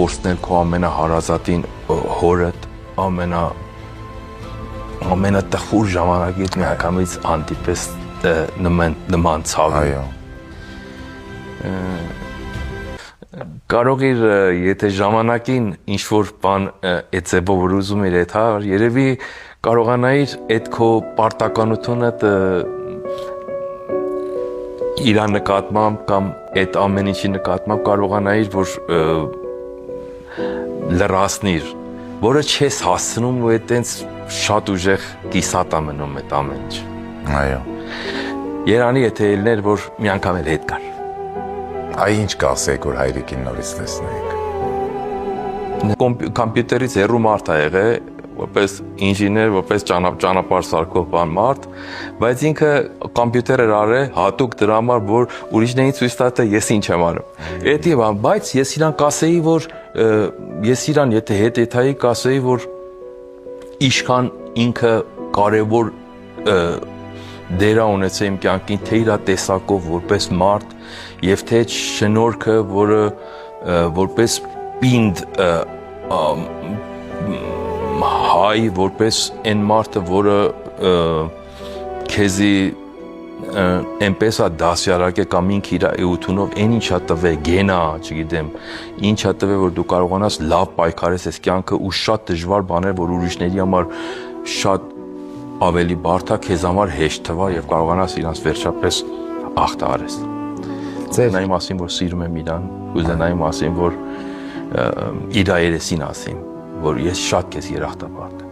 Որսնել քո ամենահարազատին հորդ ամենատխուր ժամանակից միանգամից հանդիպես նման ցավի։ Կարող էր, եթե ժամանակին ինչ-որ բան այդ ձևով որ ուզում էր այդ, երևի կարողանայիր այդ քո պարտականությունը իր նկատմամբ կամ այդ ամեն ինչի նկատմամբ կարողանայիր որ լրացնիր, որը չես հասցնում ու այդտենց շատ ուժեղ կիսատ է մնում այդ ամեն ինչ։ Այո։ Երանի եթե ելներ, որ մի անգամ էլ հետ գար։ Այ ինչ կասեք, որ հայրիկին նորից տեսնեիք։ Կոմպյուտերից հեռու մարդ ա եղել, որպես ինժեներ, որպես ճանապարհ սարքող բան մարդ, բայց ինքը կոմպյուտեր էր արել հատուկ դրա համար, որ ուրիշներին ցույց տա թե ես ինչ եմ անում։ Էդի բան, բայց ես իրան կասեի, որ ես իրան եթե հետ եթայի կասեի, որ ինչքան ինքը կարևոր դեր ունեցել իմ կյանքին, թե իր տեսակով որպես մարդ եւ թե շնորհքը, որը որպես պինդ հայ, որպես այն մարդը, որը քեզի այնպես է դասյարակե կամ ինքը իր էությունով այն ինչա տվե, գենա, չգիտեմ, ինչա տվե, որ դու կարողանաս լավ պայքարես այս կյանքը ու շատ դժվար բաներ, որ ուրիշների համար շատ ավելի բարդ է, քեզ համար հեշտ թվա եւ կարողանաս իրանց վերջապես ախտարես։ Ձենայի մասին, որ սիրում եմ իրան, կուզենայի մասին, որ իր երեսին ասեմ, որ ես շատ քեզ երախտապարտ եմ։